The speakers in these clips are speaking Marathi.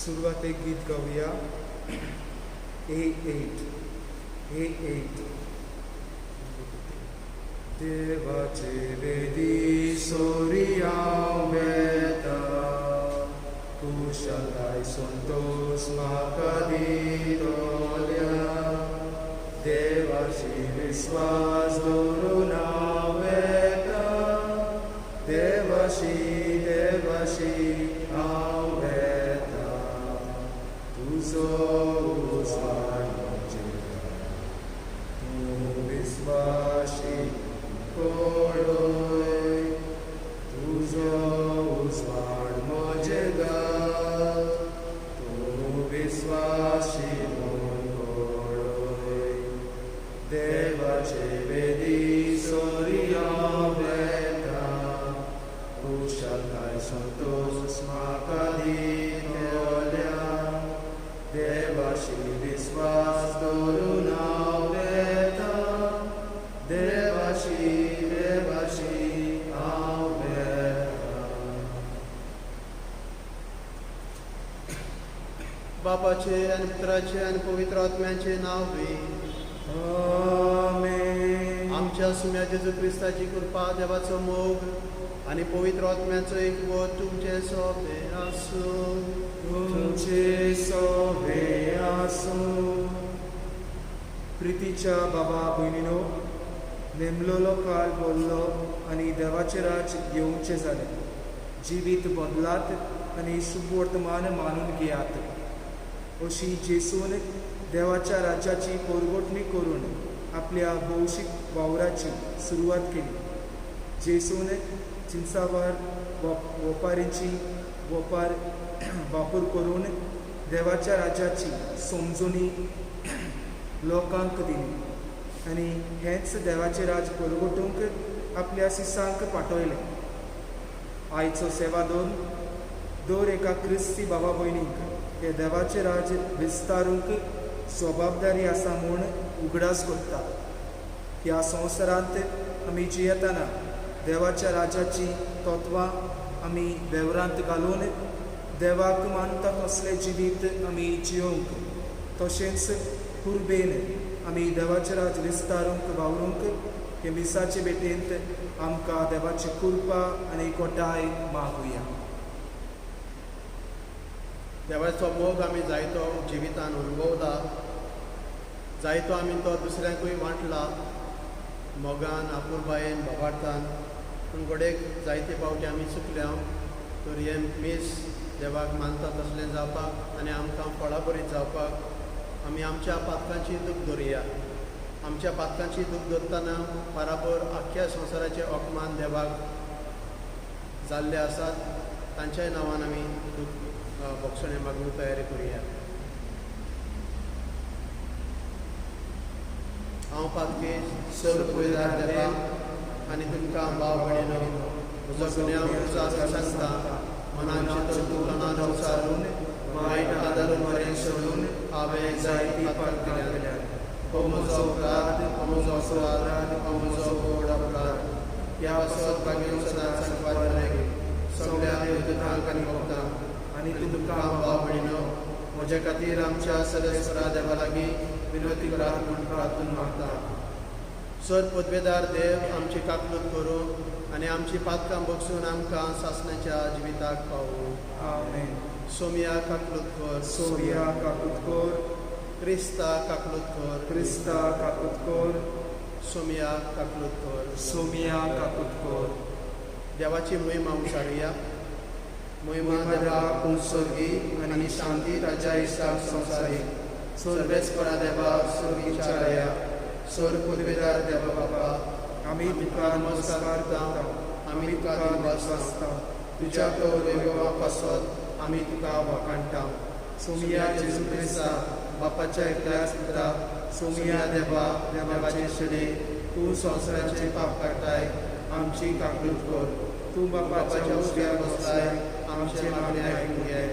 सुरुवात एक गीत गाऊया. A8 देवाचे वेदी सोरिया वेता कुशलाय संतोष म्हाका दितोल्या देवाची विश्वास दवरून हांव वेता देवाशी हांव वेता तुजो उजवाड तूं विश्वासी पळय तुजो उजवाड म्हजे घाल तूं विश्वासी म्हूण पळय देवाचे वेदी सोरिया वेता कुशलताय संतोष म्हाका दितोल्या देवाशी विश्वास दवरून हांव वेता देवाशी हांव वेता. बापाचे आनी पुत्राचे आनी पवित्र आत्म्याचे नांव बी आमेन. आमच्या सुम्या जेजू क्रिस्ताची कृपा देवाचो मोग आनी पवित्र आत्म्याचो एकवट तुमचे सोबे आसूं. तुमचे सोबे आसूं. प्रितीच्या बाबा भयणीनो, नेमलोलो काळ बोल्लो आनी देवाचे राज येवचे जाले. जिवीत बदलात आनी शुभ वर्तमान मानून घेयात. अशी जेसून देवाच्या राज्याची पोरगोटणी करून आपल्या भौशीक वावराची सुरवात केली. जेसून चिंचावार वेपारींची वापर करून देवाच्या राज्याची समजुनी लोकांक दिली आनी हेंच देवाचे राज परगटूंक आपल्या सिसांक पाठयले. आयचो सेवा दर एका क्रिस्ती बाबा भयणीक हे देवाचे राज विस्तारूंक जबाबदारी आसा म्हूण उगडास करता. ह्या संवसारांत आमी जियेतना देवाच्या राजाची तत्वां आमी वेवरांत घालून देवाक मानता तसलें जिवीत आमी जियोंक तशेंच कुर्बेन आमी देवाचे राज विस्तारूंक वावरूंक हे मिसाचे भेटेंत आमकां देवाची कृपा आनी एकवटाय मागुया. देवाचो मोग आमी जायतो जिवितान अनुभवला. जायतो आमी तो दुसऱ्यांकूय वांटला मोगान आपुरबायेन बाबार्थान. पूण घोडेक जायते फावटी आमी चुकल्या. तर हे मीस देवाक मानता तसलें जावपाक आनी आमकां फळां बरीं जावपाक आमी आमच्या पातकांची दूख धरुया. आमच्या पातकांची दूख धरतना बराबर आख्ख्या संवसाराचे अकमान देवाक जाल्ले आसात. तांच्याय नांवान आमी दूख भोगसणे मागूंक तयारी करुया. हांव पातके सर पयल्यार देवा आनी तुमकां भाव भयणीनो म्हजो गुन्यांव तुमचो सांगता. मनांचे तंतूं विचारून वायट आदारून बरें सोडून हांवें जायती पातक केल्या. हो म्हजो अपराध, हो म्हजो अपराध, हो म्हजो व्हड अपराध. ह्या वसत भाग्य सदांच सांगपाक सगळ्या देवदूतांक आनी भक्तांक आनी तुमकां भाव भयणीनो म्हजे खातीर आमच्या सर्वेस्परा देवा लागीं विनवती करात म्हूण प्रार्थना मागता. सर पदवेदार देव आमची काकलूत करूं आनी आमची पातकां बगसून आमकां सासणाच्या जिविताक पावूं. आमेन. सोमिया काकलूत कर, सोमिया काकूत कर. क्रिस्ता काकलूत कर, क्रिस्ता काकूत कर. सोमिया काकलूत कर, सोमिया काकूत कर. देवाची महिमा उचारुया. महिमा देवा उत्सर्गी आनी शांती ताच्या इश्टाक संवसारीक. सर्वेस्परा देवा सर्वीचारया. सर पदवेदार देवा बाबा आमी तुका नमस्कार करता. आमी तुका दिवसता. तुज्या वेगवेगळ्या पासत आमी तुका वखाणटा. सोमिया जेजू क्रिस्ता बापाच्या एकल्याच पुत्रा सोमिया देवा देवाचे शेडे तूं संवसाराचे पाप काडटाय आमची काकलूत कर. तूं बापाच्या उजव्यार बसलाय आमचे मागणे आयकून घे.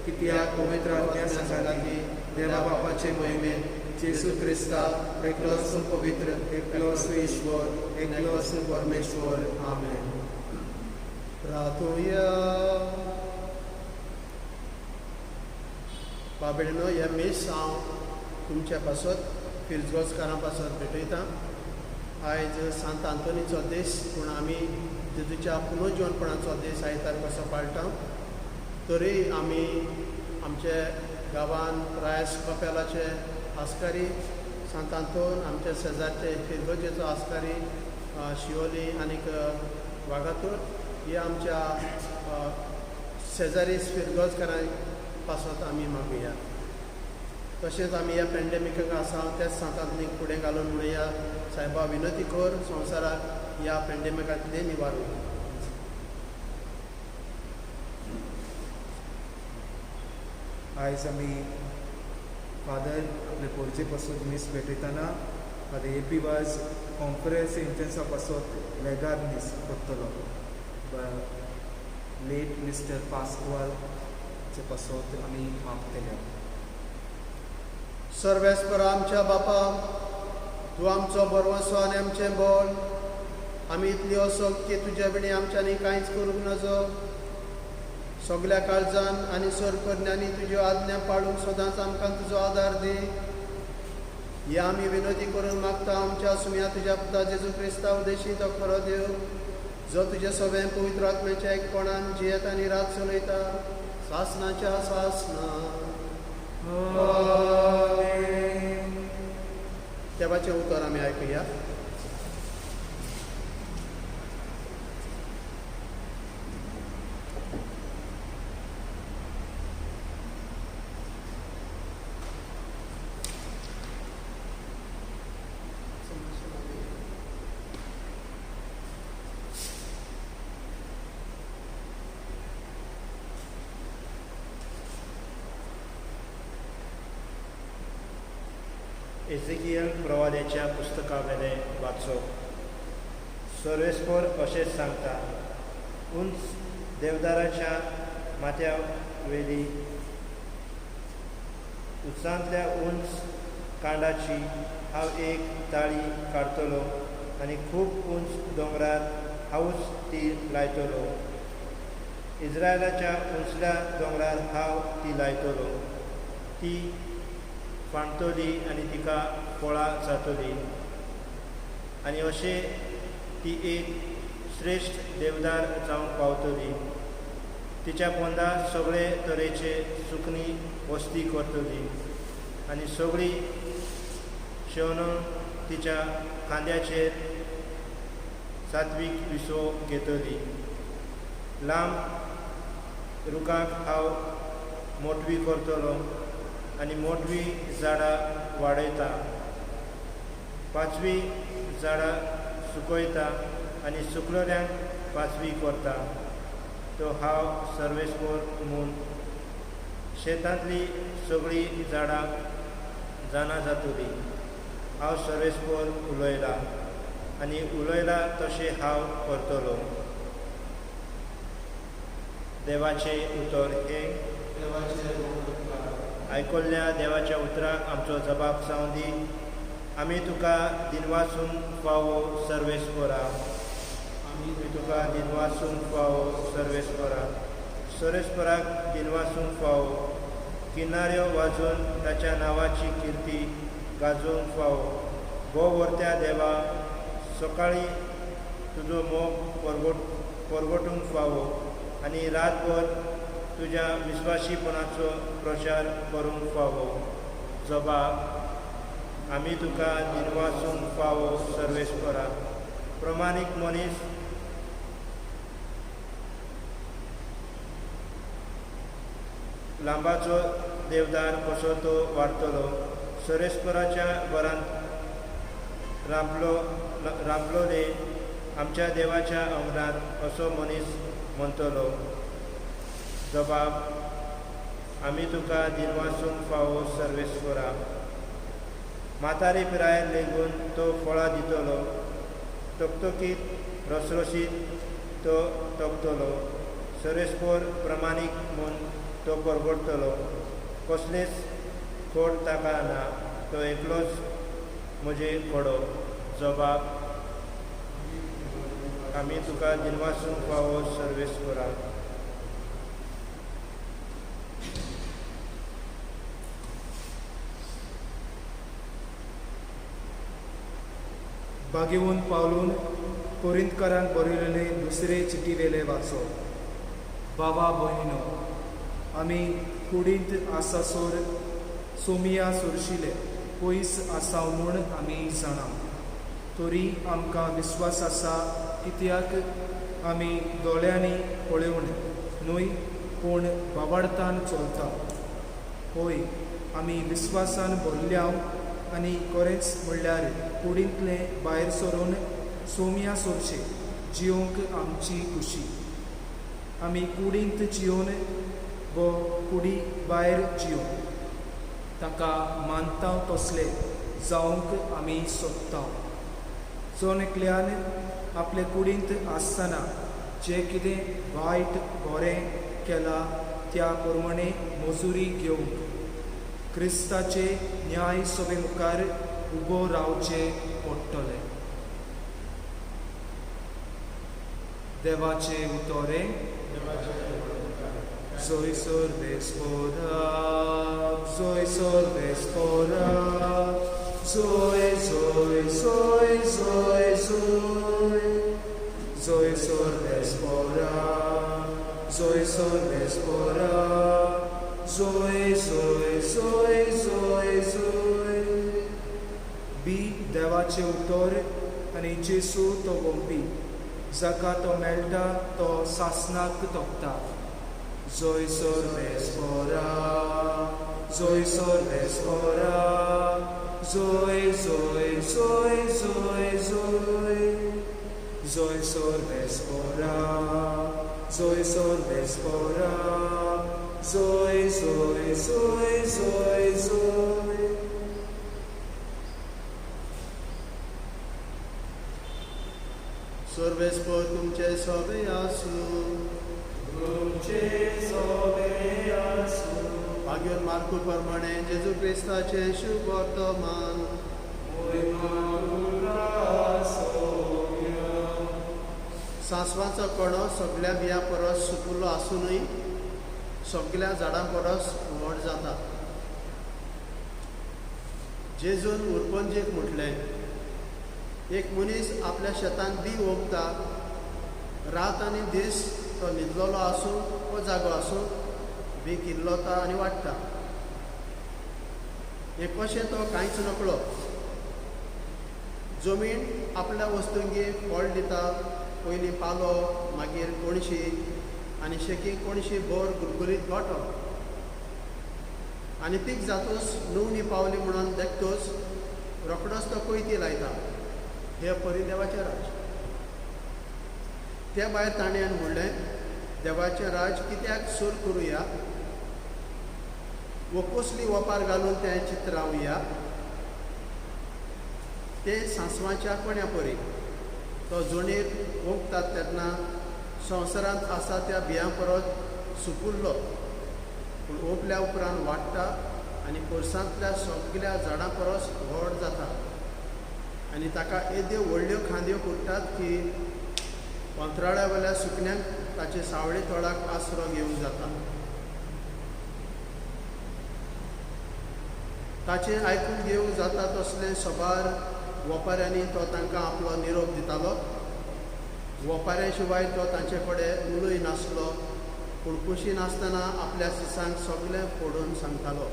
कित्याक पवित्र आत्म्या सांगाती देवा बापाचे महिमेन जेजू क्रिस्ता एकलोच पवित्र एकलोच ईश्वर एकलोच परमेश्वर. आमेन. प्रार्थूया. बाबडेनो हे मीस हांव तुमच्या पासत फिरजगोजकारां पासत भेटयतां. आयज सांत आंतोनीचो दीस पूण आमी जेजूच्या पुनर्जीवनपणाचो दीस आयतार कसो पाळटा. तरी आमी आमचे गांवांत प्रायस कपेलाचे आस्कारी सांत आंतोन, आमचे शेजारचे फिरगोजेचो आस्कारी शिवोली आनीक वागातूर ही आमच्या शेजारी फिरगोजकारां पासत आमी मागुया. तशेंच आमी ह्या पॅन्डेमिकाक आसा तेच सांत आंतोनीक फुडें घालून म्हणया सायबा विनंती कर संवसाराक ह्या पॅन्डेमिकांतलें निवारण. आयज आमी फादर आपले पोरचे पासून मीस भेटयतना फादर ए.पी. वाज कॉन्फरन्स इंटेन्सा पासत वेगार मीस करतलो. लेट मिस्टर पास्कवालचे पासत आमी मागतले. सर्वेस्पर आमच्या बापा, तूं आमचो बरवंसो आनी आमचें बोल. आमी इतली असो की तुजे बिणी आमच्यांनी कांयच करूंक नजो. सगल्या काळजान आनी सरकरण्यांनी तुज्यो आज्ञा पाळूंक सदांच आमकां तुजो आदार दी. ही आमी विनंती करून मागता आमच्या सुम्या तुज्या पुता जेजू क्रिस्ता उदेशी तो खरो देव, जो तुजे सगळें पवित्र आत्म्याच्या एकपणान जियेत आनी रात चलयता सासनाच्या सासना. देवाचें उतर आमी आयकुया. एझेकियल प्रवाद्याच्या पुस्तका वेले वाचप. सर्वेस्पर अशेंच सांगता, उंच देवदाराच्या माथ्या वेली उंचांतल्या उंच कांडाची हांव एक ताळी काडटलो आनी खूब उंच दोंगरार हांवूच ती लायतलो. इस्रायलाच्या उंचल्या दोंगरार हांव ती लायतलो. ती फांडटली आनी तिका फळां जातली. आनी अशें ती एक श्रेश्ठ देवदार जावंक पावतली. तिच्या पोंदार सगळे तरेचे सुकणी वस्ती करतली आनी सगळीं शेवणां तिच्या खांद्याचेर सात्वीक विसो घेतली. लांब रुखाक हांव मोटवी करतलो आनी मोटवी झाडां वाडयता. पांचवी झाडां सुकयता आनी सुकलोल्यांक पांचवी करता. तो हांव सर्वेस्पर म्हूण शेतांतली सगळीं झाडां जाणां जातली. हांव सर्वेस्पर उलयलां आनी उलयलां तशें हांव करतलो. देवाचें उतर हें. आयकल्ल्या देवाच्या उतराक आमचो जबाब जावं दी. आमी तुका दिनवासून फावो सर्वेस्परा. आमी तुका दिनवासून फावो सर्वेस्परा. सर्वेस्पराक दिनवासून फावो. किनाऱ्यो वाजोवन ताच्या नांवाची किर्ती गाजोवंक फावो. भोवरत्या देवा, सकाळीं तुजो मोग परगटूंक फावो आनी रातभर तुज्या विस्वाशीपणाचो प्रचार करूंक फावो. जबाब, आमी तुका दिनवासून फावो सर्वेस्परा. प्रमाणीक मनीस लांबाचो देवदार कसो तो वाडटलो. सर्वेस्पराच्या बरांत रांपलोले आमच्या देवाच्या अंगणांत असो मनीस म्हणटलो. जबाब, आमी तुका दिनवासून फावो सर्वेस्परा. म्हातारी पिरायेर लेगून तो फळां दितलो. तकतकीत रसरशीत तो तगतलो. सर्वेस्पर प्रमाणीक म्हूण तो परगडटलो. कसलेच खोड ताका ना. तो एकलोच म्हजे खडो. जबाब, आमी तुका दिनवासून फावो सर्वेस्परा. बागेवून पावलून कोरिंतकारांक बरयलेले दुसरे चिटी वेले वाचो. बाबा भयणीनो, आमी कुडींत आसासोर सोमिया सोरशिले पयस आसा म्हूण आमी जाणा. तरी आमकां विस्वास आसा, कित्याक आमी दोळ्यांनी पळोवन न्हय पूण बाबाडतान चलता. होय, आमी विस्वासान भरल्या आनी खरेंच म्हणल्यार कुडींतले भायर सरून सोमिया सोरचे जियोंक आमची खुशी. आमी कुडींत जियोन वो कुडी भायर जियोन ताका मानता तसले जावंक आमी सोदता. जोन एकल्यान आपले कुडींत आसतना जे कितें वायट बरें केलां त्या प्रमाणे मजुरी घेवंक क्रिस्ताचे न्याय सभे मुखार उबो रावचे पडटले. देवाचे उतोरे. Soy sorbespora, soy sorbespora, soy, soy, soy, soy, soy, soy sorbespora, soy sorbespora, soy, soy, soy, soy, soy. Bi देवाचे उतर आनी जेसू तो वंपी, जाका तो मेळटा तो सासनाक तोपता. Soy sorbespora, soy sorbespora, soy, soy, soy, soy, soy, soy sorbespora, soy sorbespora, soy, soy, soy, soy, soy. Sorbespor तुमचे सोबे आसू. Agion Marku प्रमाणे जेजू क्रिस्ताचे शुभ वर्तमान. सांसवाचो कणो सगळ्या बियां परस सुकुलो आसूनय सगळ्या झाडां परस व्हड जाता. जेजून उरपंजीक म्हटलें, एक मनीस आपल्या शेतान बी ओंपता, रात आनी दीस तो न्हिदलोलो आसूं वा जागो आसूं बी किल्लोता आनी वाडटा. एक कशें तो कांयच नकळो. जमीन आपल्या वस्तूंगेर फळ दिता. पयलीं पालो, मागीर कोणशी आनी शेकीक कोणशी बोर गुलगुलीत गोठो. आनी पीक जातूच नुवणी पावली म्हणून देखतूच रोखडोच तो कोयती लायता. हे परी देवाचें राज. त्या भायर ताणें म्हणलें, देवाचें राज कित्याक सूर करुया वो कसली वपार घालून तें चित्रावया. ते सांसवाच्या कोण्या परी. तो जोणेर ओंपतात तेन्ना संवसारांत आसा त्या बियां परस सुकुल्लो, पूण ओंपल्या उपरांत वाडटा आनी पोरसांतल्या सगळ्या झाडां परस व्हड जाता. आनी ताका येद्यो व्हडल्यो खांद्यो फुट्टात की अंतराळ्या वेल्या सुकण्यांक ताचे सावळे तोळाक आसरो घेवंक जाता. ताचे आयकून घेवंक जाता तसले सोबार वोपाऱ्यांनी तो तांकां आपलो निरोप दितालो. वोपाऱ्या शिवाय तो तांचे कडेन उलोय नासलो, पूण कुशीन आसतना आपल्या सिसांक सगळें फोडून सांगतालो.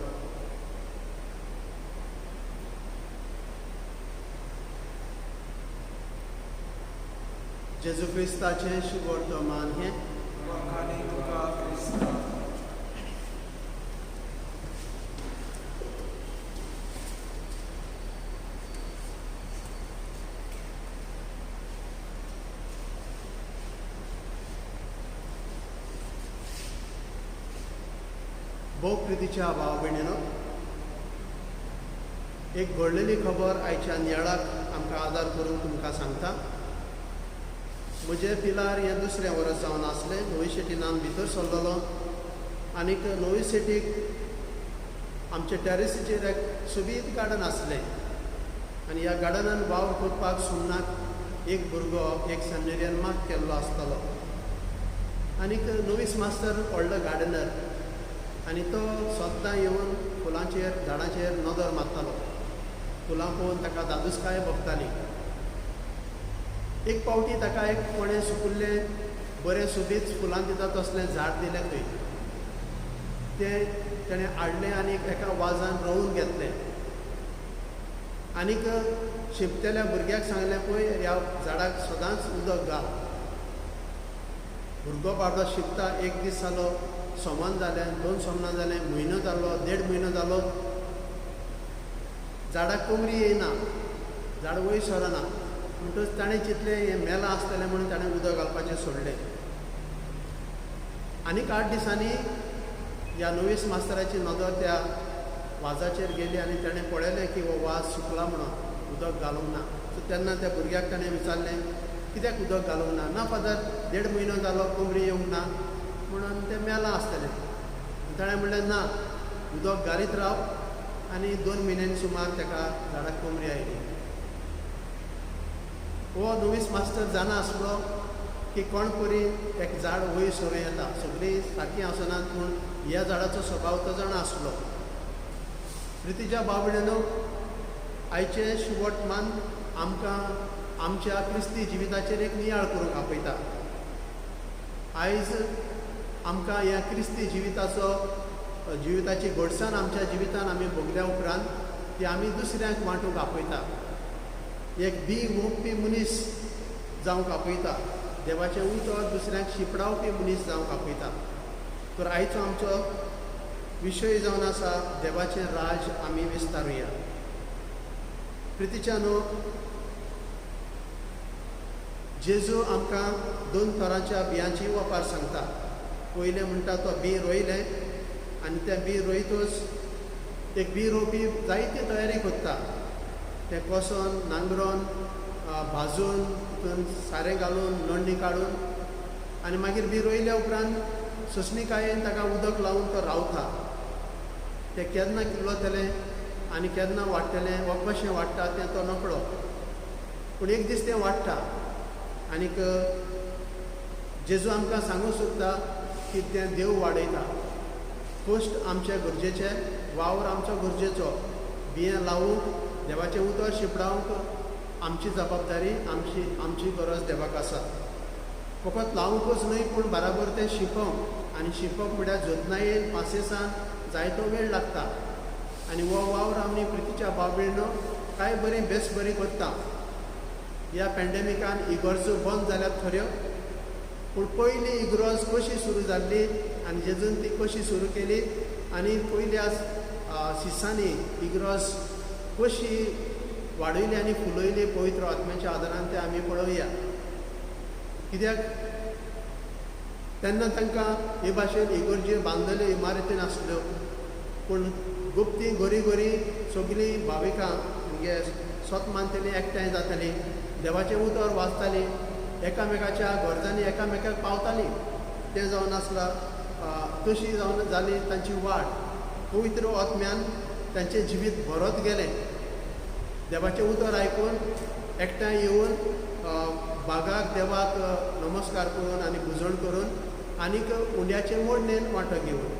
जेजू क्रिस्ताचें शुभ वर्तमान हें. भोव प्रितीच्या भाव भयणीनो, एक घडलेली खबर आयच्या नियाळाक आमकां आदार करून तुमकां सांगता. म्हजें पिलार हें दुसरें वर्स जावन आसलें. नवी शेटीनान भितर सरलोलो आनीक नवी शेटीक आमचे टॅरिसीचेर एक सुबीत गार्डन आसलें आनी ह्या गार्डनान वावर करपाक सुन्नाक एक भुरगो एक सेमिनेरियन मार्क केल्लो आसतालो. आनीक नवीस मास्तर व्हडलो गार्डनर आनी तो सद्दां येवन फुलांचेर झाडांचेर नदर मारतालो. फुलां पळोवन ताका दादूसकाय भोगताली एक पावटी ताका एक कोणें सुकिल्लें बरें सोबीत फुलां दिता तसलें झाड दिलें थंय. तें ताणें हाडलें आनी एका वाजान रोवन घेतलें. आनीक शिंपतेल्या भुरग्याक सांगलें पळय ह्या झाडाक सदांच उदक घाल. भुरगो बाबडो शिंपता, एक दीस जालो, सोमान जालें, 2 सोमनां जालें, म्हयनो जालो, 1.5 म्हयनो जालो, झाडाक कोमरी येयना, झाड वयर सरना. म्हणटच ताणें चिंतलें हें मेलां आसतलें म्हणून ताणें उदक घालपाचें सोडलें. आनीक 8 दिसांनी ह्या नोवीस मास्तराची नदर त्या वाजाचेर गेली आनी ताणें पळयलें की हो वाज सुकला म्हणून उदक घालूंक ना. सो तेन्ना त्या भुरग्याक ताणें विचारलें कित्याक उदक घालूंक ना. ना फादर 1.5 म्हयनो जालो कोमरी येवंक ना म्हणून तें मेलां आसतलें. ताणें म्हणलें ना, उदक घालीत राव. आनी 2 म्हयन्यांनी सुमार ताका झाडाक कोमरी आयली. हो नोवीस मास्टर जाणा आसलो की कोण परी एक झाड वयर सरूं येता. सगळीं सारकीं आसनात पूण ह्या झाडाचो स्वभाव तो जाणा आसलो. प्रितीच्या बाबड्यानो, आयचें शुभवर्तमान आमकां आमच्या क्रिस्ती जिविताचेर एक नियाळ करूंक आपयता. आयज आमकां ह्या क्रिस्ती जिविताची घडसाण आमच्या जिवितान आमी भोगल्या उपरांत ती आमी दुसऱ्यांक वांटूंक आपयता. एक मोगपी मनीस जावंक आपयता. देवाचें उतर दुसऱ्यांक शिपडावपी मनीस जावंक आपयता. तर आयचो आमचो विशय जावन आसा देवाचें राज आमी विस्तारुया. प्रितीच्यानो, जेजू आमकां 2 तरांच्या बियांची वापार सांगता. पयलें म्हणटा तो बी रोयलें आनी तें बी रोयतच एक बी रोवपी जायती तयारी करता. तें कोसोन, नांगरोन, भाजून, तितून सारें घालून, नण्णी काडून आनी मागीर बी रोयल्या उपरांत सोंसणीकायेन ताका उदक लावन तो रावता. तें केन्ना किल्लोतलें आनी केन्ना वाडटलें वा कशें वाडटा तें तो नकळो. पूण एक दीस तें वाडटा. आनीक जेजू आमकां सांगूंक सोदता की तें देव वाडयता. कश्ट आमचे गरजेचे, वावर आमचो गरजेचो. बियां लावूंक, देवाचें उतर शिपडावंक आमची जबाबदारी, आमची गरज देवाक आसा. फकत लावंकूच न्हय पूण बराबर तें शिंपप. आनी शिंपप म्हळ्यार जतनायेन, पासियेंसान जायतो वेळ लागता. आनी हो वावर आमी प्रितीच्या बाबडीनो कांय बरी बेस बरी करता. ह्या पॅन्डेमिकान इगर्जो बंद जाल्यात खऱ्यो, पूण पयली इगर्ज कशी सुरू जाल्ली आनी जेजून ती कशी सुरू केली आनी पयल्या सिसांनी इगर्ज कशी वाडयली आनी फुलयली पवित्र आत्म्याच्या आदारान तें आमी पळोवया. कित्याक तेन्ना तांकां हे भाशेन इगर्ज्यो बांदलेल्यो इमारती नासल्यो, पूण गुप्ती गोरी गोरी सगळीं भाविकां म्हणजे स्वत मानतलीं एकठांय जातालीं, देवाचें उतर वाचतालीं, एकामेकाच्या गरजांनी एकामेकाक पावतालीं. तें जावन आसलां. तशी जावन जाली तांची वाड. पवित्र आत्म्यान तांचें जिवीत भरत गेलें. देवाचें उतर आयकून एकठांय येवन बागाक देवाक नमस्कार करून आनी पुजण करून आनीक उंड्याचे मोडणेन वांटो घेवन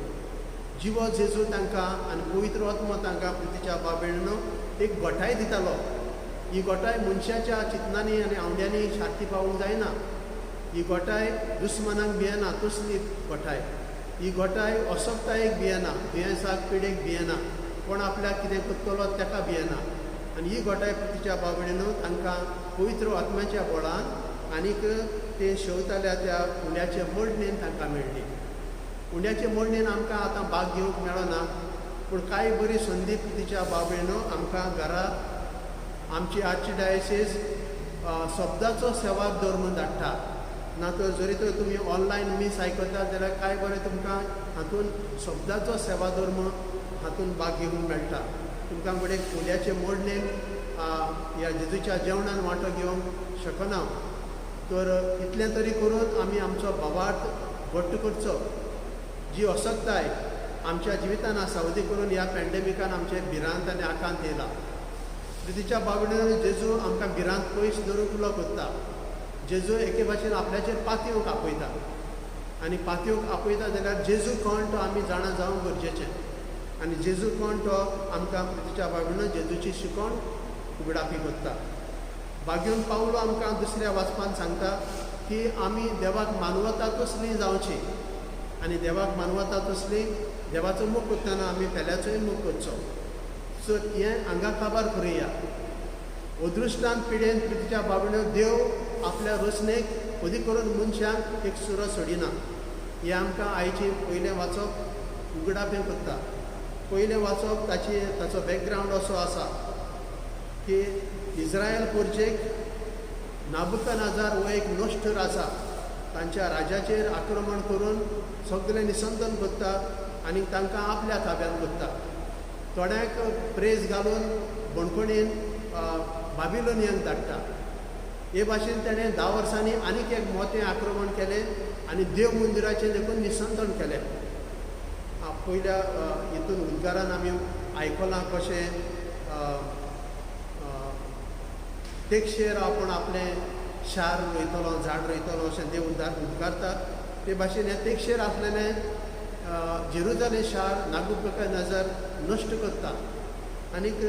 जिवो जेजू तांकां आनी पवित्र आत्मो तांकां प्रितीच्या बाबडीनो एक घोटाय दितालो. ही घोटाय मनशाच्या चिंतनांनी आनी आवड्यांनी शांती पावूंक जायना. ही घोटाय दुस्मानाक भियेना तसली घोटाय. ही घोटाय असोगतायेक भियेना, दुयेंसाक पिडेक भियेना, कोण आपल्याक कितें करतलो ताका भियेना. आनी ही घोटाय प्रितीच्या बाबडीनो तांकां पवित्र आत्म्याच्या बळान आनीक ते शेवताल्या त्या उंड्याचे मोडणेन तांकां मेळ्ळी. उंड्याचे मोडणेन आमकां आतां भाग घेवंक मेळना, पूण कांय बरी संदी प्रितीच्या बाबडीनो आमकां घरा आमची आर्ची डायसीस शब्दाचो सेवाक धर्म धाडटा. ना तर जरी तर तुमी ऑनलायन मीस आयकतात जाल्यार कांय बरें तुमकां हातून शब्दाचो सेवा धर्म हातून भाग घेवंक मेळटा. तुमकां कडेन फुल्याचे मोडणेन ह्या जेजूच्या जेवणान वांटो घेवंक शकना. तर इतलें तरी करून आमी आमचो भावार्थ घट्ट करचो. जी असक्ताय आमच्या जिवितान आसा उदी करून ह्या पॅन्डेमिकान आमचे भिरांत आनी आकांत येयला. प्रितीच्या बाबडीन जेजू आमकां भिरांत पयस धरूंक उलो करता. जेजू एके भाशेन आपल्याचेर पातयेवंक आपयता. आनी पातयेवंक आपयता जाल्यार जेजू कोण तो आमी जाणा जावंक गरजेचें. आनी जेजू कोण तो आमकां प्रितीच्या बाबडीन जेजूची शिकवण उगडापी करता. बागेवन पावलो आमकां दुसऱ्या वाचपान सांगता की आमी देवाक मानवता तसली जावची आनी देवाक मानवता तसली देवाचो मोग करतना आमी पेल्याचोय मोग करचो. सो हें हांगा काबार करुया. अदृश्टान पिडेन प्रितीच्या बाबड्यो देव आपल्या रचनेक कधी करून मनशांक एक सुरो सोडिना. हें आमकां आयची पयलें वाचप उगडापें करता. पयलें वाचप ताचो बॅकग्रावंड असो आसा की इस्रायल पोरचेक नाबुकदनेझार हो एक नश्ट राजा तांच्या राज्याचेर आक्रमण करून सगळें निसंतन करता आनी तांकां आपल्या ताब्यांत करता. थोड्यांक प्रेज घालून बणकणीन बाबिलोनियांक धाडटा. हे भाशेन ताणें 10 वर्सांनी आनीक एक मोठें आक्रमण केलें आनी देव मंदिराचें देखून निसंतन केलें. पयल्या हितून उद्गारान आमी आयकलां कशें तेकशेर आपण आपलें शार रोयतलो झाड रोयतलो अशें देव उद्गारता. ते भाशेन हें तेकशेर आसलेलें जेरुजलेम शार नाबुकदनेझार नश्ट करता. आनीक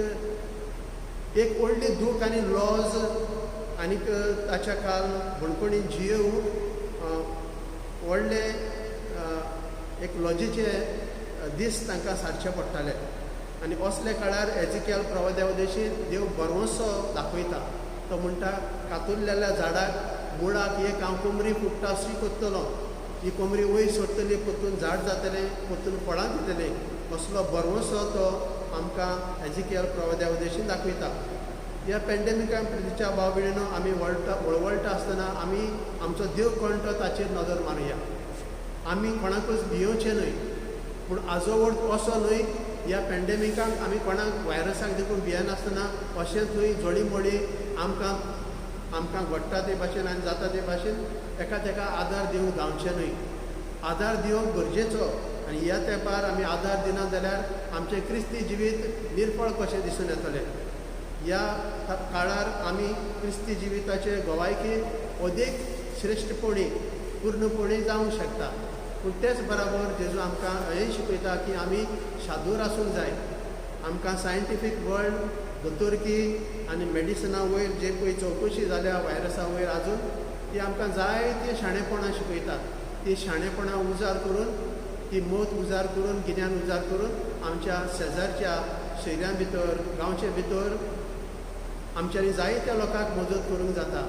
एक व्हडली दूख आनी लॉज आनीक ताच्या काल बणकणीन जियो व्हडले एक लॉजीचे दीस तांकां सारचे पडटाले. आनी असले काळार एजिकेल प्रवाद्यावदेशीन देव बरवंसो दाखयता. तो म्हणटा कातुरलेल्या झाडाक मुळाक एक हांव कोमरी फुट्टा अशी कोत्तलो. ही कोमरी वयर सोडटली परतून झाड जातलें परतून फळां दितलें. असलो बरवंसो तो आमकां एजिकेल प्रवाद्यावदेशीन दाखयता. ह्या पॅन्डेमिकान प्रितीच्या भाव भयणीनो आमी वळवळटा आसतना आमी आमचो देव कोण तो ताचेर नदर मारुया. आमी कोणाकूच भियोवचें न्हय. पूण आजो अर्थ असो न्हय ह्या पॅन्डेमिकाक आमी कोणाक वायरसाक देखून भियेनासतना अशें थंय जोडी आमकां घडटा ते भाशेन आनी जाता ते भाशेन एका आदार दिवंक गावचें न्हय. आदार दिवंक गरजेचो. आनी ह्या तेंपार आमी आदार दिना जाल्यार आमचें क्रिस्ती जिवीत निर्फळ कशें दिसून येतलें. ह्या काळार आमी क्रिस्ती जिविताचे गोवायकी अदीक श्रेश्ठपणी पूर्णपणी जावंक शकता. पूण तेच बराबर जेजू आमकां हें शिकयता की आमी शादूर आसूंक जाय. आमकां सायंटिफीक वर्ल्ड दोतोरकी आनी मेडिसिना वयर जे पळय चवकशी जाल्या वायरसा वयर आजून ती आमकां जायतीं शाणेपणां शिकयतात. ती शाणेपणां उजार करून ती मत उजार करून गिन्यान उजार करून आमच्या शेजारच्या शहरां भितर गांवचे भितर आमच्यांनी जायत्या लोकांक मजत करूंक जाता.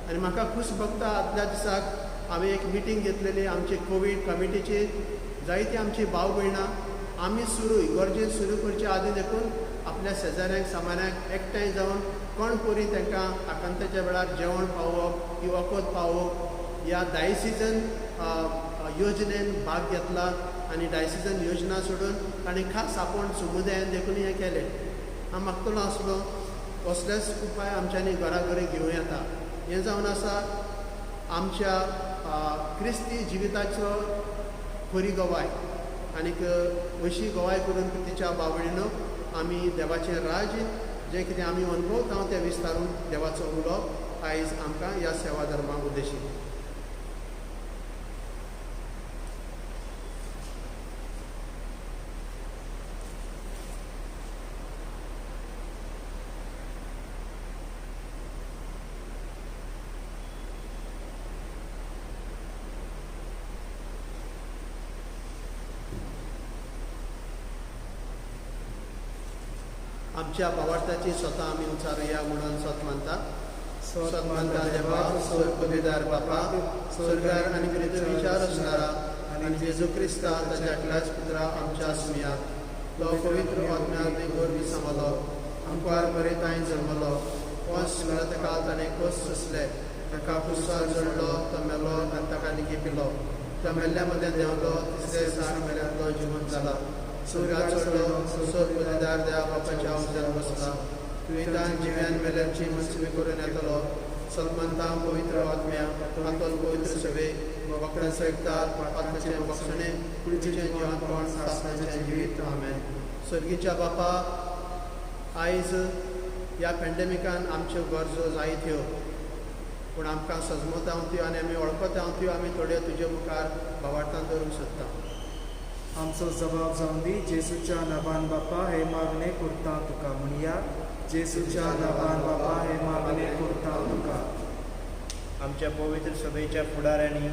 आनी म्हाका खूश भोगता आदल्या दिसाक हांवें एक मिटींग घेतलेली आमची कोवीड कमिटीची. जायतीं आमची भाव भयणां आमी गरजेन सुरू करच्या आदीं देखून आपल्या शेजाऱ्यांक सामान्यांक एकठांय जावन कोण परी तांकां आकांताच्या वेळार जेवण पावोवप किंवा वखद पावोवप ह्या डायसिजन योजनेन भाग घेतला. आनी डायसिजन योजना सोडून ताणें खास आपूण समुदायान देखून हें केलें. हांव मागतलो आसलो असलेच उपाय आमच्यांनी घराघरी घेवं येता. हें जावन आसा आमच्या क्रिस्ती जिविताचो खरी गोवाय आनीक अशी गोवाय करून प्रितीच्या बावडीनो आमी देवाचें राज जें कितें आमी अनुभवता तें विस्तारून देवाचो उलोवप आयज आमकां ह्या सेवा धर्माक उद्देशीत. आमच्या भावार्थाची स्वता आमी उचारुया म्हणून स्वत मानता. स्वत मानता देवा सोय पदवीदार बापा स्वर्गार आनी पृथ्वीच्या रचणारा आनी जेजू क्रिस्ता ताच्या एकल्याच पुत्रा आमच्या सुमिया तो पवित्र आत्म्याक गोरवी सांबाळलो आमकां बरे ताईं जल्मलो. वंश काळ ताणें कस सोंसले ताका कुसार जडलो तो मेलो आनी ताका लिगी पिलो. तो मेल्ल्या मदें देंवलो तिसरे दिसा मेल्यार तो जिवंत जाला. स्वर्गात चडलो सोय पदवीदार देवा बापाच्या उज्यान बसला. तुवें जिव्यान मेल्यांची मनसुबी करून येतलो. सलमंता पवित्र आत्म्या आतोल पवित्र सभे वखदां सैकतात आत्म्याचें बक्षणें पुढचें जिवंतपण सासणाचें जिवीत. आमेन. स्वर्गीच्या बापा आयज ह्या पॅन्डेमिकान आमच्यो गरजो जायत्यो पूण आमकां सजमतावत्यो आनी आमी वळखतावत्यो आमी थोड्यो तुजे मुखार भावार्थान दवरूंक सोदता. आमचो जबाब जावन दी जेजूच्या नांवान बापा हे मागणें करता तुका म्हणया. जेसूच्या नांवान बाबा हे मागणे करता तुका. आमच्या पवित्र सभेच्या फुडाऱ्यांनी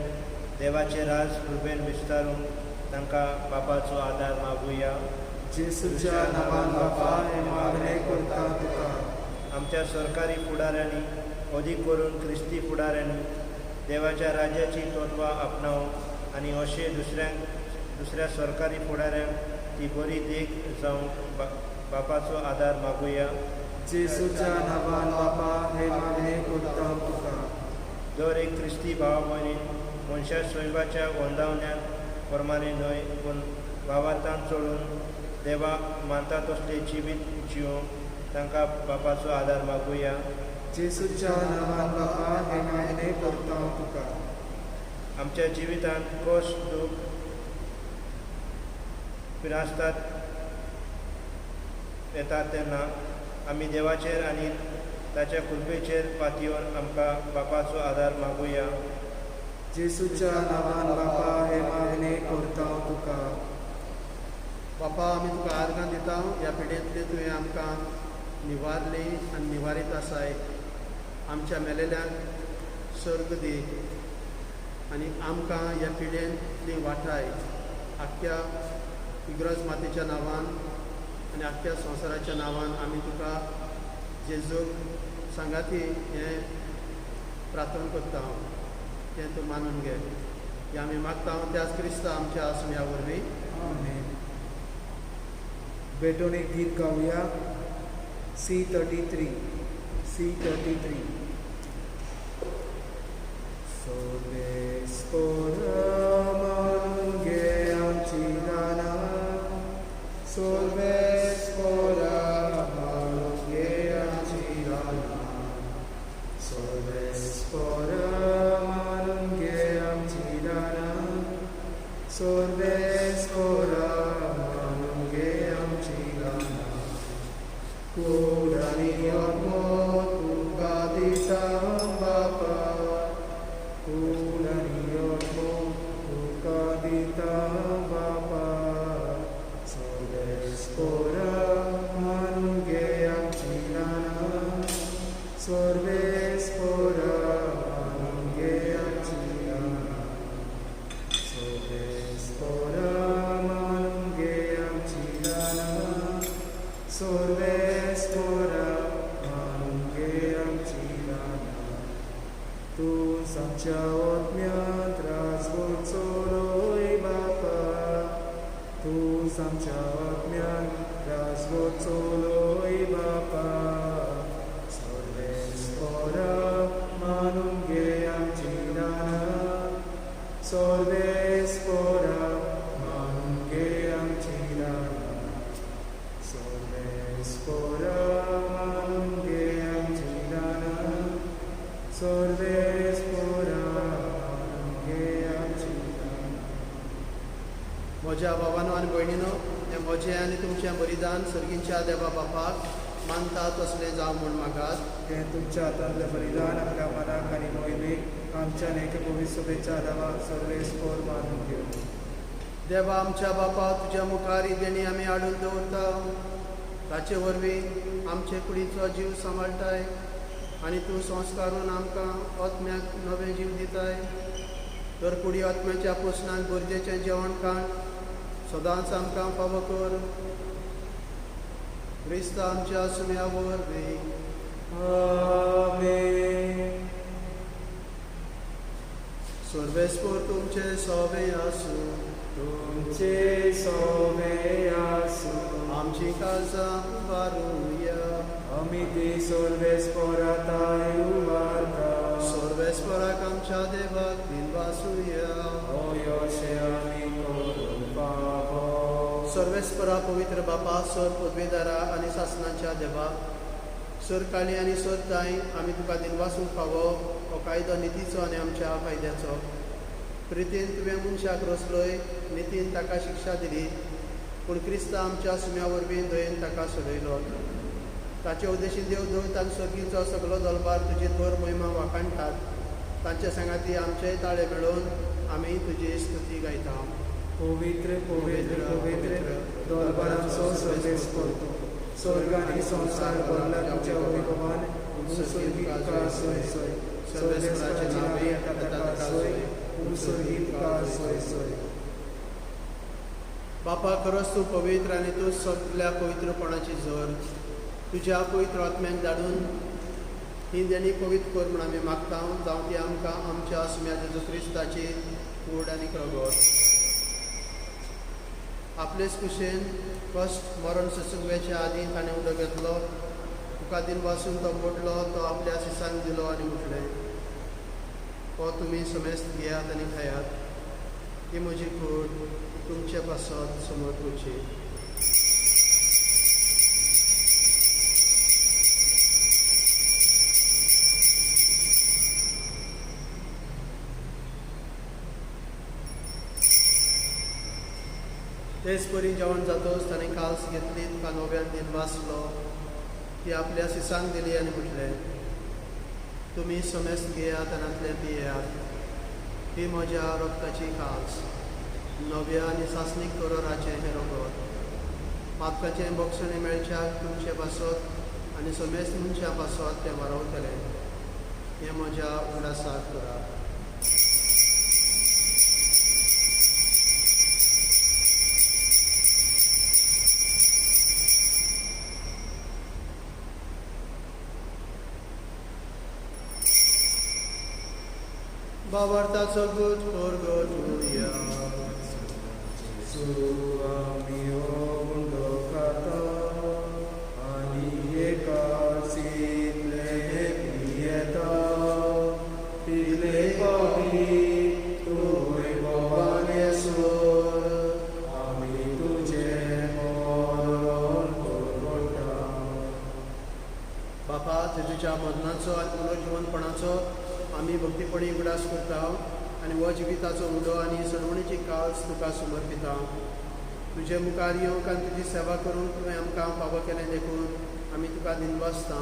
देवाचे राज कृपेन विस्तारून तांकां बापाचो आदार मागुया. जेसूच्या नांवान बाबा हे मागणे करता तुका. आमच्या सरकारी फुडाऱ्यांनी अदीक करून क्रिस्ती फुडाऱ्यांनी देवाच्या राज्याची तत्वां आपणावंक आनी अशें दुसऱ्या सरकारी फुडाऱ्यांक ती बरी देख जावंक बापाचो आदार मागुया. जेसूच्या नांवान बाबा हे मागणे करता तुका. दर एक क्रिस्ती भाव भयणीन मनशा स्वयंपाच्या वंदावण्यान प्रमाणे न्हय पूण भावार्थान चडून देवा मानता तसले जिवीत जिवंक तांकां बापाचो आदार मागुया. जेसूच्या नांवान बाबा हे मागणे करता तुका. आमच्या जिवितांत कश्ट दूख पिरासतात येतात तेन्ना आमी देवाचेर आनी ताच्या कृपेचेर पातयेवन आमकां बापाचो आदार मागुया. जेसूच्या नांवान बाबा हे मागणे करता तुका. बापा आमी तुका आर्गां दिता. ह्या पिडेंतली तुवें आमकां निवारली आनी निवारीत आसाय. आमच्या मेलेल्यांक सर्ग दी आनी आमकां ह्या पिडेंतली वाटाय. आख्ख्या इग्रोज मातेच्या नांवान आनी आख्ख्या संवसाराच्या नांवान आमी तुका जेजूक सांगाती हें प्रार्थना करता. तें तूं मानून घे. हें आमी मागता त्याच क्रिस्ता आमच्या आसम्या वरवीं. आमेन. भेटून एक गीत गावया. C33. मानून घे आमची दानां. सोर्बेस्पोरा मानून घे आमची दानां. सोर्बेस्पोरा मानून घे आमची दानां. सोर्बेस्पोरा मानून घे आमची दानां. कूड आनी अदमो तुका दिता बापा. कूड आनी अदमो तुका दिता बापा. सोर्बेस्पोरा मानून घे आमची दानां. सोर्बेस्पोरा मानून घे आमची दानां. सोर्बेस्पोरा मानून घे आमची दानां. सोर्बेस्पोरा मानून घे आमची दानां. तूं आमच्या ओतम्यांत राजवट चलोय बापा. तूं आमच्या ओतम्यांत राजवट चलोय बापा. सोर्बेस्पोरा मानून घे आमची दानां. सोर्बेस्पोरा मानून घे आमची दानां. सोर्बेस्पोरा मानून घे आमची दानां. सोर्बेस्पोरा मानून घे आमची दानां. म्हज्या भावानो आनी भयणीनो, हें म्हजें आनी तुमचें बलिदान सर्गींच्या देवा बापाक मानता तसलें जावं म्हूण मागात. हें तुमच्या हातांतलें बलिदान आपल्या मनाक आनी मोहिमेक आमच्या नेके पवित्र सभेच्या देवा सर्वेस्पोर मानून घेवं. देवा आमच्या बापा, तुज्या मुखार ही देणी आमी हाडून दवरता. ताचे वरवीं आमचे कुडीचो जीव सांबाळटाय आनी तूं संस्कारून आमकां आत्म्याक नवें जीव दिताय. तर कुडी आत्म्याच्या पोसणान गरजेचें जेवण खाण सदांच आमकां फावो कर. क्रिस्त आमच्या सुम्या वरवीं. आमेन. सर्वेस्पोर तुमचे सोबे आसूं. तुमचे सोबे आसूं. आमची काळजां वारुया. आमी ती सर्वेस्पोराताय उबारता. सर्वेस्पोराक आमच्या देवाक दिनवासुया. अशें आमी करून पावो. सर्वेस्परा पवित्र बापा, सर पदवेदारा आनी शासनाच्या देवा, सर काळी आनी सर ताई आमी तुका दिनवासूंक फावो हो कायदो नितीचो आनी आमच्या फायद्याचो. प्रितीन तुवें मनशाक रचलोय, नितीन ताका शिक्षा दिली, पूण क्रिस्ता आमच्या सुम्या वरवीं दयेन ताका सोडयलो. ताचे उद्देशीन देव दोन आनी सर्गीचो सगलो दलबार तुजी थोर महिमा वाखाणटात. तांचे सांगाती आमचेय ताळे मेळोवन आमी तुजी स्तुती गायता. पवित्र पवित्र पवित्र दलबारांचो सर्वेस्पोर. स्वर्ग आनी संसार भरला तुझ्या वैभवान उमसर्गीत का सोय सोय सर्वेस्पराचे नावे ताका सोय उमसर्गीत का सोय सोय. बापा, खरोच तूं पवित्र आनी तूं सगळ्या पवित्रपणाची झर तुज्या पवित्र आत्म्याक धाडून ही देणी पवित्र कर म्हूण आमी मागता. जावं ती आमकां आमच्या सुम्या जेजू क्रिस्ताची कूड आनी रगत आपलेच कुशेन कश्ट मरण ससुगव्याच्या आदीं ताणें उदक घेतलो, तुका दिन वाचून तो मोडलो, तो आपल्या शिसांक दिलो आनी म्हटलें, हो तुमी समेस्त घेयात आनी खायात, ही म्हजी कूड तुमचे पासत समोर तुळची. तेच परी जेवण जातोच ताणें काल्स घेतली, तुका नव्यान दिन वाचलो, ती आपल्या सिसांक दिली आनी म्हटलें, तुमी समेस्त घेयात आनी आतले पियेयात, ही म्हज्या रक्ताची काल्स, नव्या आनी सासणीक करोराचें हें रगत, पातकाचें बक्षणें मेळच्याक तुमचे पासत आनी समेस्त मनशां पासत तें वारवतलें, हें म्हज्या उडासाक करात. बाबार्थाचो गोठ गोठ उया आमी उंडो खाता आनी एकाच इतले पियेता, पिले पावी तूं वैभवान येसोर, आमी तुजें मरण करता. बापा, जेजूच्या मरणाचो आनी पुनर्जीवनपणाचो आमी भक्तीपणी उगडास करता आनी हो जिविताचो उदो आनी सडवणीची काल्स तुका समर्पिता. तुजे मुखार येवंक आनी तुजी सेवा करूंक तुवें आमकां फावो केलें देखून आमी तुका दिनवासता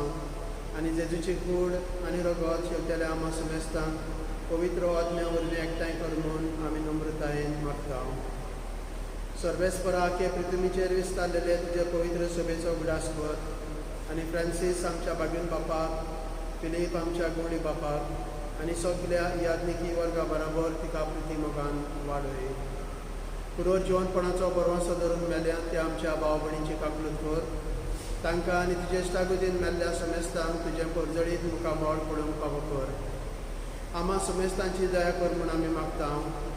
आनी जेजूची कूड आनी रगत शेवटेल्या आमा समेस्तांक पवित्र आत्म्या वरवीं एकठांय कर म्हूण आमी नम्रतायेन मागता. सर्वेस्परा के पृथ्वीचेर विस्तारलेले तुजे पवित्र सभेचो उगडास कर आनी फ्रांसीस आमच्या बागीन बापाक, फिलीप आमच्या गोडी बापाक आनी सगळ्या याज्ञिकी वर्गा बराबर तिका प्रितीमोगान वाडय. पुरो जिवनपणाचो बरोसो धरून मेल्या त्या आमच्या भाव भयणीची काकलूत कर, तांकां आनी तुजे इश्टागतीन मेल्ल्या समेस्तांक तुजें परजळीत मुखामोळ पडूंक फावो कर. आमा समेस्तांची दया कर म्हूण आमी मागता.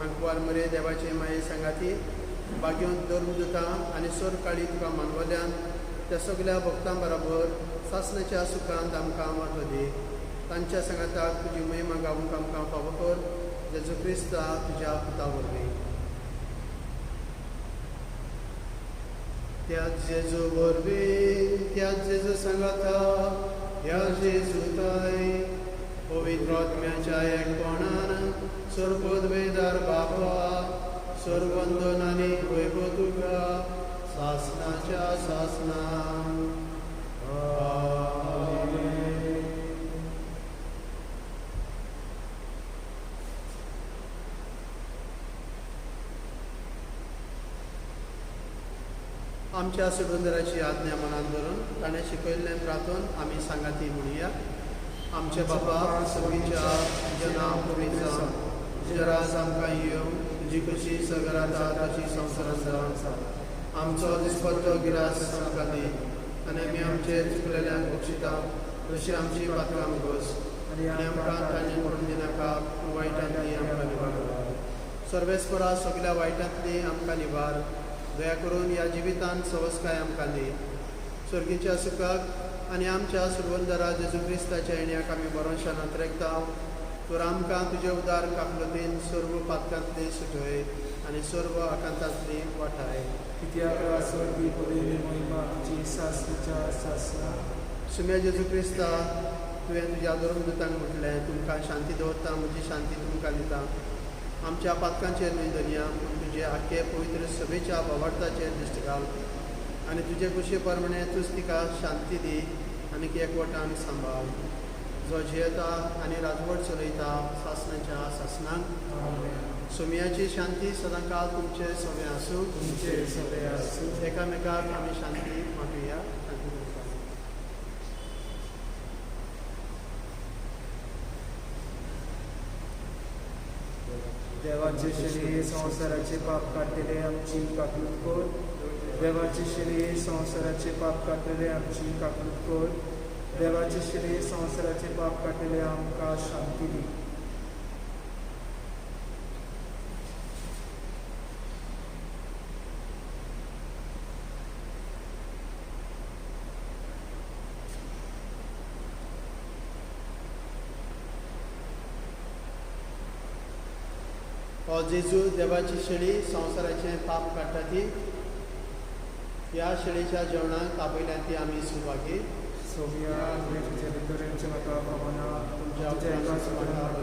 आंकवार मरे देवाचे माये सांगाती बागेंत धर्मदुता आनी सर काळी तुका मानवल्यान त्या सगळ्या भक्तां बराबर सासणाच्या सुखांत आमकां वांटो दी. तांच्या सांगाताक तुजी महिमा गावूंक आमकां फावो कर, जेजू क्रिस्ता तुज्या पुता वरवीं. त्या जेजू वरवीं, त्या जेजू सांगाता, ह्या जेजूताय पवित्र आत्म्याच्या एकपणान सर्वोद्वेदार बापा, सर्वंदन आनी वैभव तुका सासणाच्या सासणान. आमच्या सुगंधराची आज्ञा मनात धरून ताणें शिकयल्लें प्रार्थन आमी सांगाती म्हणुया. आमचे बापा सगळीच्या जना पवित्र जावं, तुजे राज आमकां येवं, तुजी कशी सगळ्यांत तशी संवसारांत जावं. आमचो दिसपट्टो गिरास आमकां दी आनी आमी आमचे चुकलेल्यांक बक्षिता, तशी आमची पातकां घोस आनी आमकां ताणें पडून दिनाका, वायटांतली आमकां निवार. सर्वेस्परा सगळ्या वायटांतली आमकां निवार. दया करून ह्या जिवितांत सवस्काय आमकां दी. सर्गीच्या सुखाक आनी आमच्या सुरवंदरा जेजू क्रिस्ताच्या येण्याक आमी बरोवशान हातरेकता. तर आमकां तुजे उदार काकलतीन सर्व पातकांतली सुटय आनी सर्व आकांतांतली वाटाय. कित्याक स्वर्गीय पदवी महिमा तुजी सासणीच्या सासणा. सुम्या जेजू क्रिस्ता, तुवें तुज्या धर्मदुतांक म्हटलें, तुमकां शांती दवरता, म्हजी शांती तुमकां दिता. आमच्या पातकांचेर न्हय धरया, पूण तुजे आख्खे पवित्र सभेच्या भावार्थाचेर दिश्ट घाल आनी तुजे कुशे प्रमाणे तूंच तिका शांती दी आनी एकवटान सांबाळ. जो जियेता आनी राजवट चलयता सासणाच्या सासणाक. सुमयाची शांती सदांकाळ तुमचे सवे आसूं. तुमचे सवे आसूं. एकामेकाक आमी शांती मागुया. देवाचे श्री संसाराचे पाप काढलेले आमची काकूत कोर. देवाचे श्री संसाराचे पाप काढलेले आमची काकूत कोर. देवाचे श्री संसाराचे पाप काढलेले आमकां शांती दी. हो जेजू देवाची शेळी संवसाराचें पाप काडटा ती. ह्या शेळीच्या जेवणाक आपयल्या ती आमी सुवागी सोमिया तुझे भितरेंचे म्हाका भावना तुमच्या एका सुवाळ्याक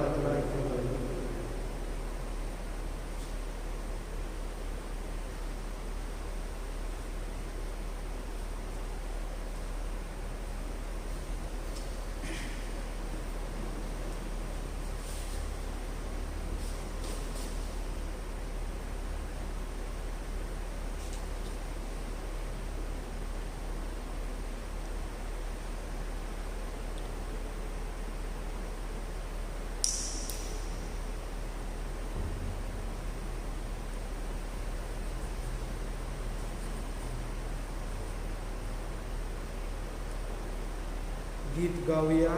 गीत गाऊया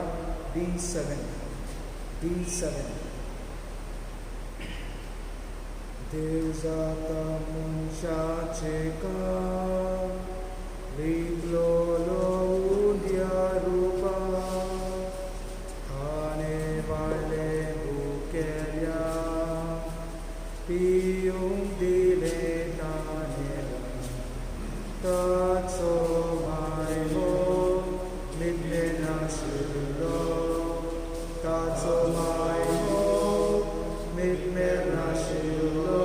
D7. देव जाता मनशाचे काम लिपलो लोड्या रूपा खाणे वाढले भुकेल्या पिऊंक दिले ताने ताचो मायमो मिटले नाशिल्लो ताचो मायमो मिटले नाशिल्लो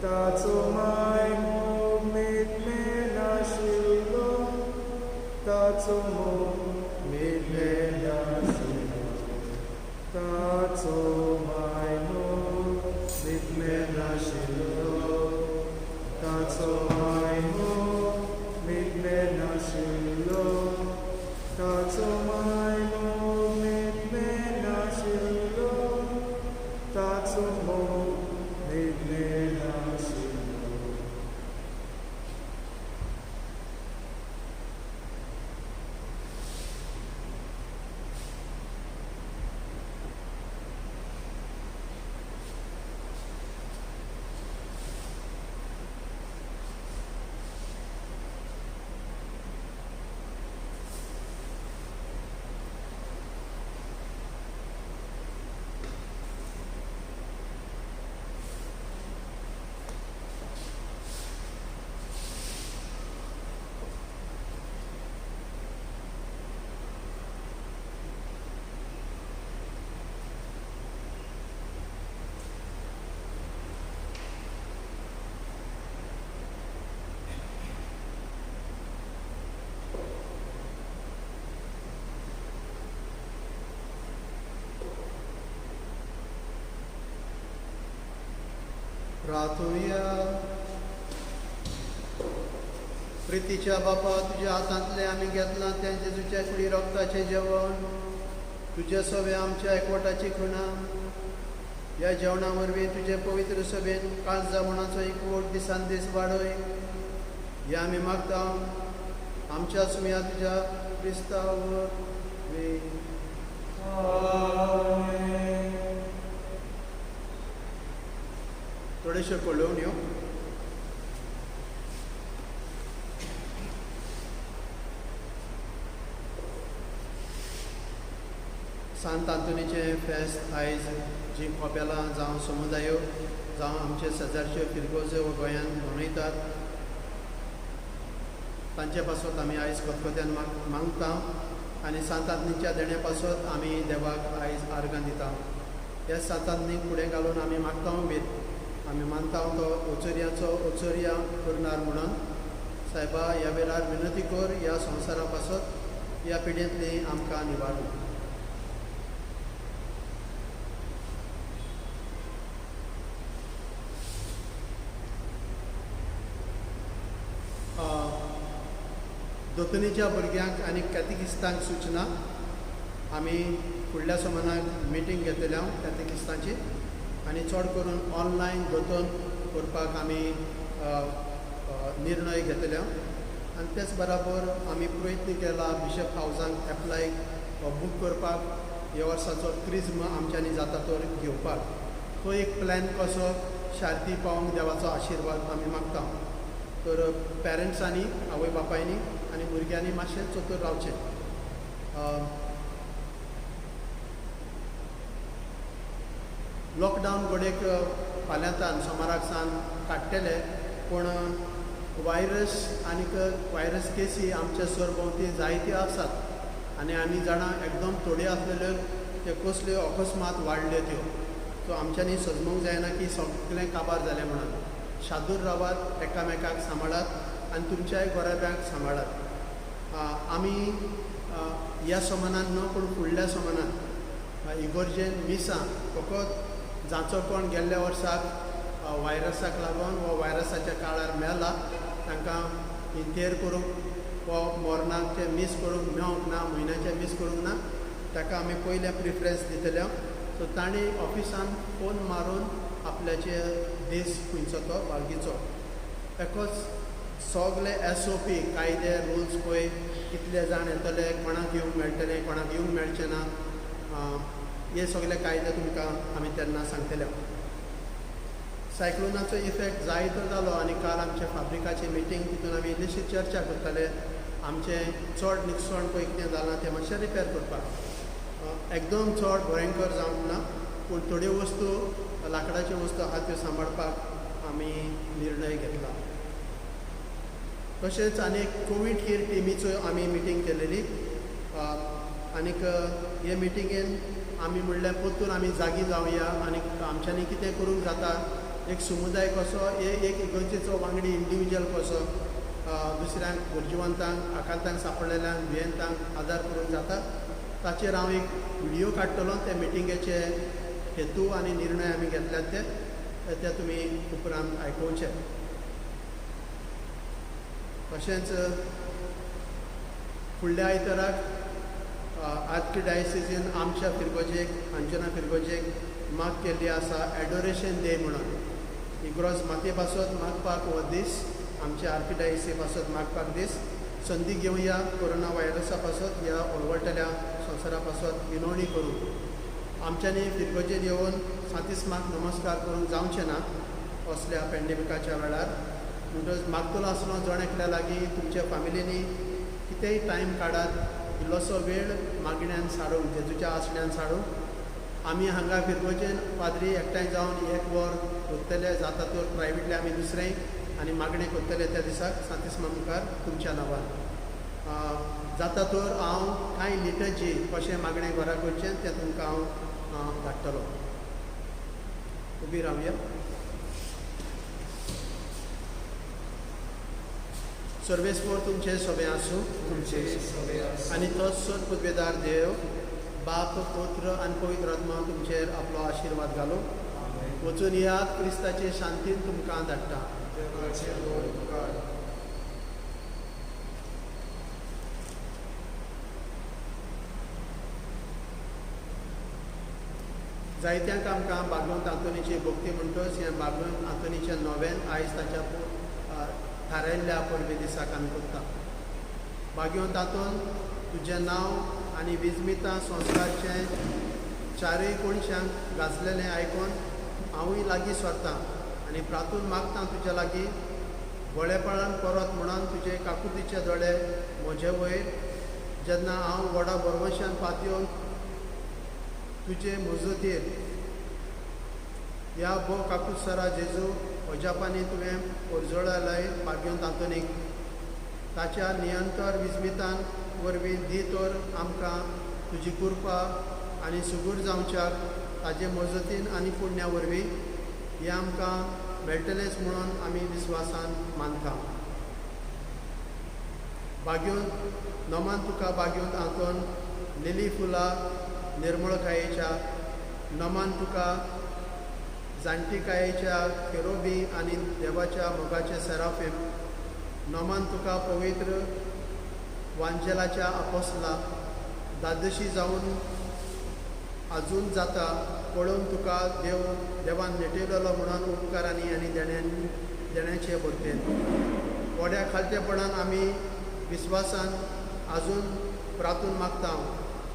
ताचो मायमो मिटले नाशिल्लो ताचो मिटले नाशिल्लो ताचो मायमो मिटले नाशिल्लो ताचो मायमो मिटले नाशिल्लो ताचो मायमो मिटले नाशिल्लो ताचो मिटले नाशिल्लो. प्रार्थुया. प्रितीच्या बापा, तुज्या हातांतले आमी घेतलां तें जेजूच्या कुडी रक्ताचें जेवण तुजे सवे आमच्या एकवटाची खुणा. ह्या जेवणा वरवीं तुजे पवित्र सभेन काळज जमणाचो एकवट दिसान दीस वाडय हें आमी मागता आमच्या सुमया तुज्या क्रिस्तांवर. थोडेशे कळोवण्यो. सांत आंतोनीचें फेस्त आयज जीं कॉपेलां जावं समुदायो जावं आमचे शेजारच्यो फिरगोज्यो गोंयांत मनयतात तांचे पासत आमी आयज खतखत्यान मागता आनी सांत आंतनीच्या देण्या पासत आमी देवाक आयज आर्गां दिता. ह्या सांत आंतनीक फुडें घालून आमी मागता बीन आमी मानता तो ओचोऱ्याचो ओचोऱ्या करणार म्हणून. सायबा ह्या वेळार विनंती कर ह्या संवसारा पासत ह्या पिढयेंतली आमकां निवाड. दोतोनीच्या भुरग्यांक आनी कॅतिकिस्तांक सूचना. आमी फुडल्या समानाक मिटींग घेतल्या कॅतिकिस्तांची आनी चड करून ऑनलायन दोतोन करपाक आमी निर्णय घेतल्या. आनी तेच बराबर आमी प्रयत्न केला बिशप हावजांक एप्लाय बूक करपाक ह्या वर्साचो क्रिज्म आमच्यांनी जाता तर घेवपाक. तो एक प्लॅन कसो शार्ती पावोंक देवाचो आशिर्वाद आमी मागता. तर पेरंट्सांनी आवय बापायनी आनी भुरग्यांनी मातशें चतूर रावचें. लॉकडावन घडयेक फाल्यांतान सोमाराक सान काडटले, पूण वायरस आनीक वायरस केसी आमच्या सरभोंवती जायत्यो आसात आनी आमी जाणां एकदम थोड्यो आसलेल्यो ते कसल्यो अकस्मात वाडल्यो त्यो. सो आमच्यांनी सजमूंक जायना की सगळें काबार जालें म्हणून. शादूर रावात, एकामेकाक सांबाळात आनी तुमच्याय गोऱ्याब्यांक सांबाळात. आमी ह्या समानान न्हू पूण फुडल्या समानान इगोर्जेन मिसां फकत जाचो कोण गेल्ल्या वर्साक वायरसाक लागून वा वायरसाच्या काळार मेला तांकां इंतेर करूंक वा मोरणाचे मीस करूंक मेळोंक ना, म्हयन्याचे मीस करूंक ना, ताका आमी पयल्या प्रिफरन्स दितल्या. सो तांणी ऑफिसान फोन मारून आपल्याचे दीस खंयचो तो बाळगीचो. एकूच सगळे SOP कायदे रुल्स पळय कितले जाण येतले, कोणाक येवंक मेळटले, कोणाक येवंक मेळचें ना, हे सगळे कायदे तुमकां आमी तेन्ना सांगतले. सायक्लोनाचो इफेक्ट जायतो जालो आनी काल आमच्या फाब्रिकाची मिटींग, तितून आमी इल्लीशी चर्चा करताले. आमचें चड निकसण पळय कितें जालां तें मातशें रिपेर करपाक. एकदम चड भयंकर जावंक ना, पूण थोड्यो वस्तू लाकडाच्यो वस्तू आहा त्यो सांबाळपाक आमी निर्णय घेतला. तशेंच आनीक कोवीड केअर टिमीचो आमी मिटींग केलेली. आनीक हे मिटिंगेन आमी म्हणलें परतून आमी जागी जावया आनी आमच्यांनी कितें करूंक जाता, एक समुदाय कसो, एक इगर्जेचो वांगडी इंडिविज्युअल कसो दुसऱ्यांक गरजेवंतांक, आकांतांक सांपडलेल्यांक, भियेंतांक आदार करूंक जाता, ताचेर हांव एक व्हिडियो काडटलो. ते मिटिंगेचे हेतू आनी निर्णय आमी घेतल्यात ते तुमी उपरांत आयकुवचे. तशेंच फुडल्या आयताराक आर्किडायसिसीन आमच्या फिरगोजेक, अंजना फिरगोजेक माग केल्ली आसा एडोरेशन डे म्हणून. इग्रोज मातये पासत मागपाक हो दीस, आमच्या आर्किडायसी पासत मागपाक दीस. संदी घेवया कोरोना वायरसा पासत, ह्या ओळवटल्या संवसारा पासत विनवणी करूंक. आमच्यांनी फिरगोजेर येवन सांतिस्माक नमस्कार करूंक जावचें ना असल्या पॅन्डेमिकाच्या वेळार. म्हणटच मागतलो आसलो जण एकल्या लागीं तुमच्या फामिलीनी कितेंय टायम काडात, इल्लोसो वेळ मागण्यांत साडूंक, जेजूच्या आसण्यान साडूंक. आमी हांगा फिरगोजेन पाद्री एकठांय जावन एक वर उरतले, जाता तर प्रायवेटली आमी दुसरें आनी मागणें करतले त्या दिसाक सांतिस्मा मुखार तुमच्या नांवान. जाता तर हांव कांय लिटरजी कशें मागणें घरा करचें तें तुमकां हांव धाडटलो. उबी रावया. सर्वेस्पर तुमचे सोबे आसूं आनी तो सद पदवेदार देव बाप, पुत्र आनी पवित्र आत्मा तुमचेर आपलो आशिर्वाद घालूं. वचून यात क्रिस्ताचे शांतीन तुमकां धाडटा. जायत्यांक आमकां भागवंत आंतोनीची भक्ती म्हणटच हें भागवंत आंतोनीचें नोवेन आयज ताच्या थारायल्ल्या परबे दिसाक आमी करता. भागवंत आंतोन तुजें नांव आनी विजमितां संस्कारचें चारय कोणशांक गाजलेलें आयकून हांवूय लागीं सरतां आनी प्रार्थून मागतां तुज्या लागीं गोळेपणान परत म्हणून तुजे काकुतीचे दोळे म्हजे वयर. जेन्ना हांव व्हडा बरवशान पातयो तुजे मजतीर ह्या भोव काकुतसरा जेजू अजापांनी तुवें ओरजोळा लाय भाग्यवंत आंतोनीक. ताच्या नियंतर विस्मितान वरवीं दी तर आमकां तुजी कृपा आनी सुगूर जावच्याक ताजे मजतीन आनी पुण्या वरवीं हें आमकां मेळटलेंच म्हणून आमी विस्वासान मानता. भाग्यवंत नमन तुका भाग्यवंत आंतोन लिली फुलां निर्मळकायेच्या, नमन तुका जाणटीकायेच्या केरोबी आनी देवाच्या मोगाचे सेराफीम, नमन तुका पवित्र वांजेलाच्या आपोसला, दादशी जावन आजून जाता पळोवन तुका देवान नेटयलेलो म्हणून उपकारांनी आनी देण्याचे भरतेन व्हड्या खालचेपणान आमी विस्वासान आजून प्रार्थून मागता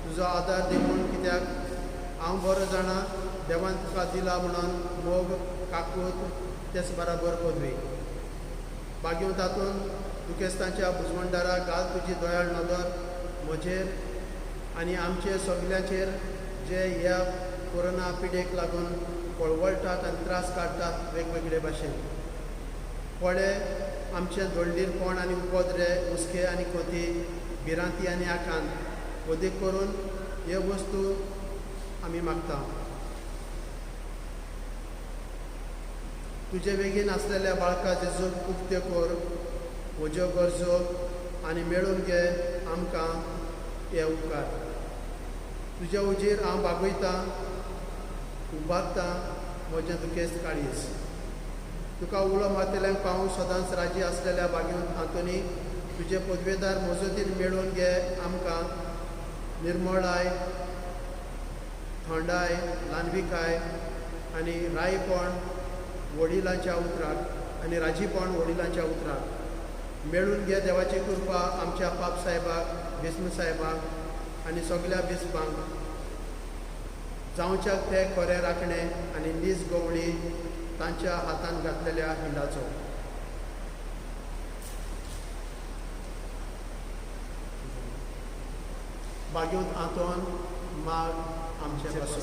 तुजो आदार दिवून कित्याक हांव बरो जाणा देवान तुका दिला म्हणून मोग काकूत तेच बराबर पदवी बागेव तातूंत दुखेस्तांच्या भुजवंडाराक घाल तुजी दोयाळ नदर म्हजेर आनी आमचे सगल्यांचेर जे ह्या कोरोना पिडेक लागून पळवळटात आनी त्रास काडटात वेगवेगळे भाशेन थोडे आमचे दोळडीरपण आनी उपद्रे हुस्के आनी खोती भिरांती आनी आकांत ओदीक करून हे वस्तू आमी मागता तुजे बेगीन आसलेल्या बाळका जेजूक उक्त्यो कर म्हज्यो गरजो आनी मेळून घे आमकां हे उपकार तुज्या उजेर हांव बागयतां उबारतां म्हजें दुखेस्त काळीज तुका उलो मारतल्यांक पावूं सदांच राजी आसलेल्या बागेंत हातूंनी तुजे पदवेदार मजतीन मेळून घे आमकां निर्मळाय थंडाय ल्हानविकाय आनी रायपण वडिलांच्या उतराक आनी राजीपण वडिलांच्या उतराक मेळून घे देवाची कृपा आमच्या पाप साहेबाक भीस्म साहेबाक आनी सगल्या बिस्पांक जावच्याक ते खरें राखणे आनी नीज गवळी तांच्या हातान घातलेल्या हिंडाचो बागेंत हातून माग आमचे पासून